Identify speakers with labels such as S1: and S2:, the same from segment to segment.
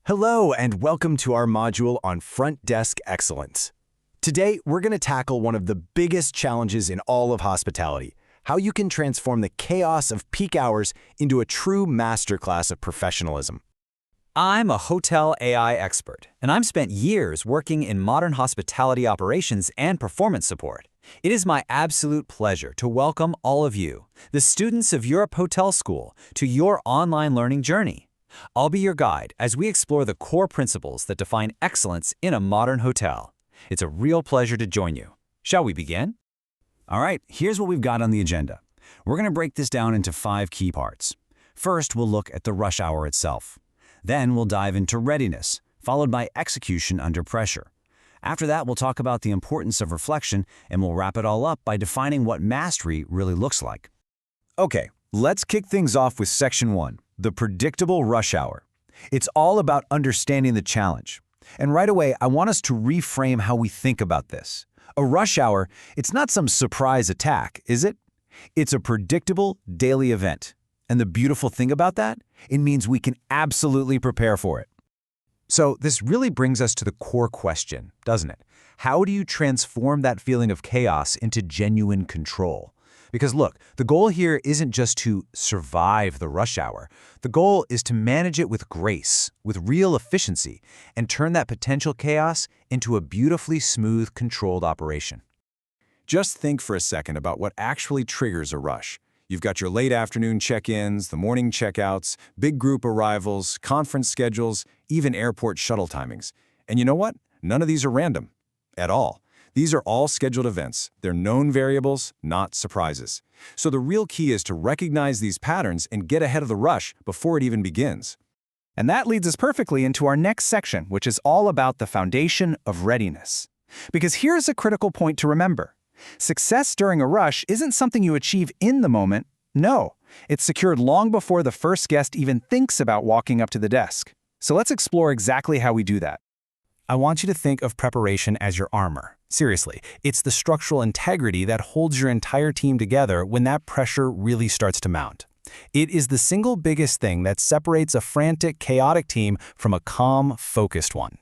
S1: Hello and welcome to our module on Front Desk Excellence. Today, we're going to tackle one of the biggest challenges in all of hospitality, how you can transform the chaos of peak hours into a true masterclass of professionalism.
S2: I'm a hotel AI expert, and I've spent years working in modern hospitality operations and performance support. It is my absolute pleasure to welcome all of you, the students of Europe Hotel School, to your online learning journey. I'll be your guide as we explore the core principles that define excellence in a modern hotel. It's a real pleasure to join you. Shall we begin?
S3: All right, here's what we've got on the agenda. We're going to break this down into 5 key parts. First, we'll look at the rush hour itself. Then we'll dive into readiness, followed by execution under pressure. After that, we'll talk about the importance of reflection, and we'll wrap it all up by defining what mastery really looks like.
S1: Okay, let's kick things off with Section 1, the predictable rush hour. It's all about understanding the challenge. And right away, I want us to reframe how we think about this. A rush hour, it's not some surprise attack, is it? It's a predictable daily event. And the beautiful thing about that, it means we can absolutely prepare for it. So this really brings us to the core question, doesn't it? How do you transform that feeling of chaos into genuine control? Because look, the goal here isn't just to survive the rush hour. The goal is to manage it with grace, with real efficiency, and turn that potential chaos into a beautifully smooth, controlled operation. Just think for a second about what actually triggers a rush. You've got your late afternoon check-ins, the morning checkouts, big group arrivals, conference schedules, even airport shuttle timings. And you know what? None of these are random at all. These are all scheduled events. They're known variables, not surprises. So the real key is to recognize these patterns and get ahead of the rush before it even begins.
S4: And that leads us perfectly into our next section, which is all about the foundation of readiness. Because here's a critical point to remember. Success during a rush isn't something you achieve in the moment. No, it's secured long before the first guest even thinks about walking up to the desk. So let's explore exactly how we do that.
S5: I want you to think of preparation as your armor. Seriously, it's the structural integrity that holds your entire team together when that pressure really starts to mount. It is the single biggest thing that separates a frantic, chaotic team from a calm, focused one.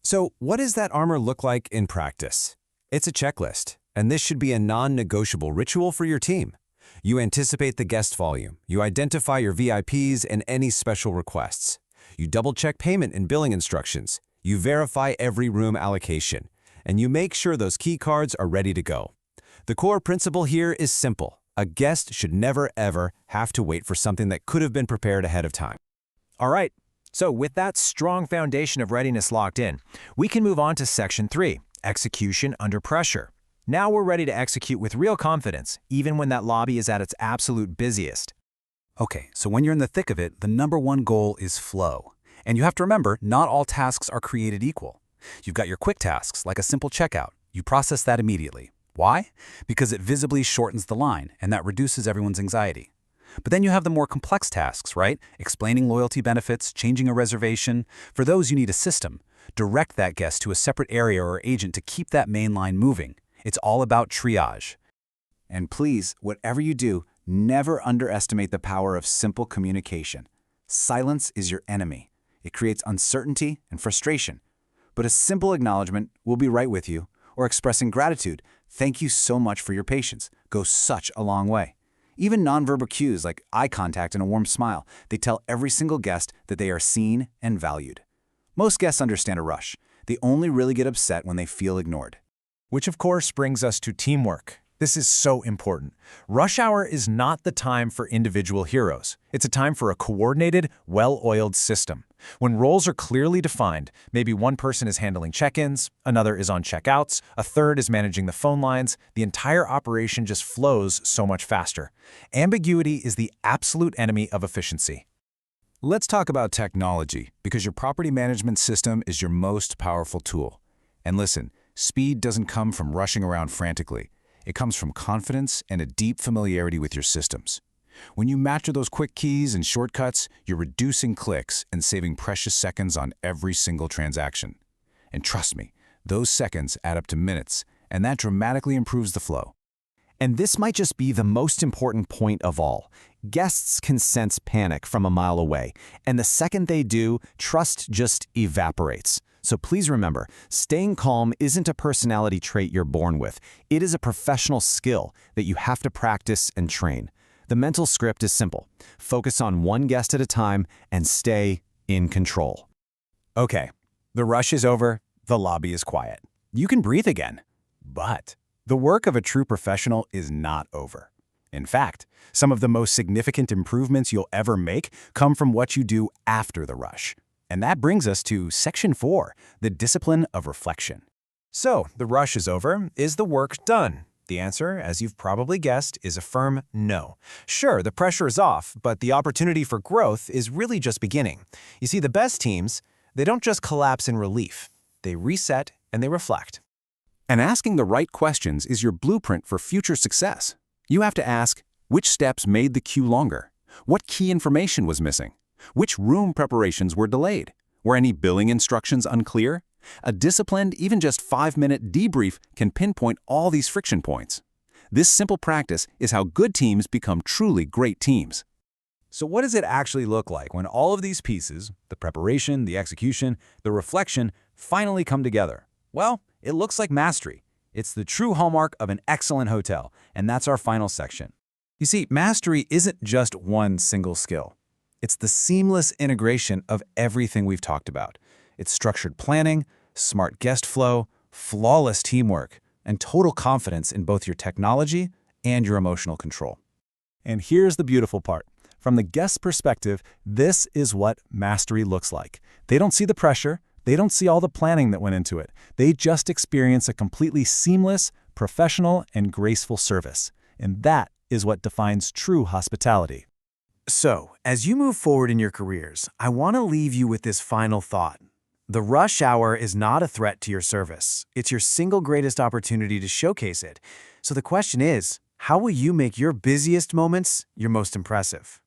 S1: So what does that armor look like in practice? It's a checklist, and this should be a non-negotiable ritual for your team. You anticipate the guest volume, you identify your VIPs and any special requests. You double-check payment and billing instructions. You verify every room allocation, and you make sure those key cards are ready to go. The core principle here is simple. A guest should never, ever have to wait for something that could have been prepared ahead of time.
S6: All right, so with that strong foundation of readiness locked in, we can move on to Section 3, execution under pressure. Now we're ready to execute with real confidence, even when that lobby is at its absolute busiest.
S3: Okay, so when you're in the thick of it, the #1 goal is flow. And you have to remember, not all tasks are created equal. You've got your quick tasks, like a simple checkout. You process that immediately. Why? Because it visibly shortens the line, and that reduces everyone's anxiety. But then you have the more complex tasks, right? Explaining loyalty benefits, changing a reservation. For those, you need a system. Direct that guest to a separate area or agent to keep that main line moving. It's all about triage.
S1: And please, whatever you do, never underestimate the power of simple communication. Silence is your enemy. It creates uncertainty and frustration. But a simple acknowledgement, "We'll be right with you," or expressing gratitude, "Thank you so much for your patience," goes such a long way. Even nonverbal cues like eye contact and a warm smile, they tell every single guest that they are seen and valued. Most guests understand a rush. They only really get upset when they feel ignored.
S4: Which of course brings us to teamwork. This is so important. Rush hour is not the time for individual heroes. It's a time for a coordinated, well-oiled system. When roles are clearly defined, maybe one person is handling check-ins, another is on checkouts, a third is managing the phone lines, the entire operation just flows so much faster. Ambiguity is the absolute enemy of efficiency.
S3: Let's talk about technology, because your property management system is your most powerful tool. And listen, speed doesn't come from rushing around frantically. It comes from confidence and a deep familiarity with your systems. When you master those quick keys and shortcuts, you're reducing clicks and saving precious seconds on every single transaction. And trust me, those seconds add up to minutes, and that dramatically improves the flow.
S1: And this might just be the most important point of all. Guests can sense panic from a mile away, and the second they do, trust just evaporates. So please remember, staying calm isn't a personality trait you're born with. It is a professional skill that you have to practice and train. The mental script is simple. Focus on one guest at a time and stay in control.
S4: Okay, the rush is over, the lobby is quiet. You can breathe again. But the work of a true professional is not over. In fact, some of the most significant improvements you'll ever make come from what you do after the rush. And that brings us to Section 4, the discipline of reflection. So, the rush is over. Is the work done? The answer, as you've probably guessed, is a firm no. Sure, the pressure is off, but the opportunity for growth is really just beginning. You see, the best teams, they don't just collapse in relief. They reset and they reflect.
S3: And asking the right questions is your blueprint for future success. You have to ask, which steps made the queue longer? What key information was missing? Which room preparations were delayed? Were any billing instructions unclear? A disciplined, even just 5-minute debrief can pinpoint all these friction points. This simple practice is how good teams become truly great teams.
S2: So what does it actually look like when all of these pieces, the preparation, the execution, the reflection, finally come together? Well, it looks like mastery. It's the true hallmark of an excellent hotel, and that's our final section.
S5: You see, mastery isn't just one single skill. It's the seamless integration of everything we've talked about. It's structured planning, smart guest flow, flawless teamwork, and total confidence in both your technology and your emotional control. And here's the beautiful part. From the guest's perspective, this is what mastery looks like. They don't see the pressure. They don't see all the planning that went into it. They just experience a completely seamless, professional, and graceful service. And that is what defines true hospitality. So, as you move forward in your careers, I want to leave you with this final thought. The rush hour is not a threat to your service. It's your single greatest opportunity to showcase it. So the question is, how will you make your busiest moments your most impressive?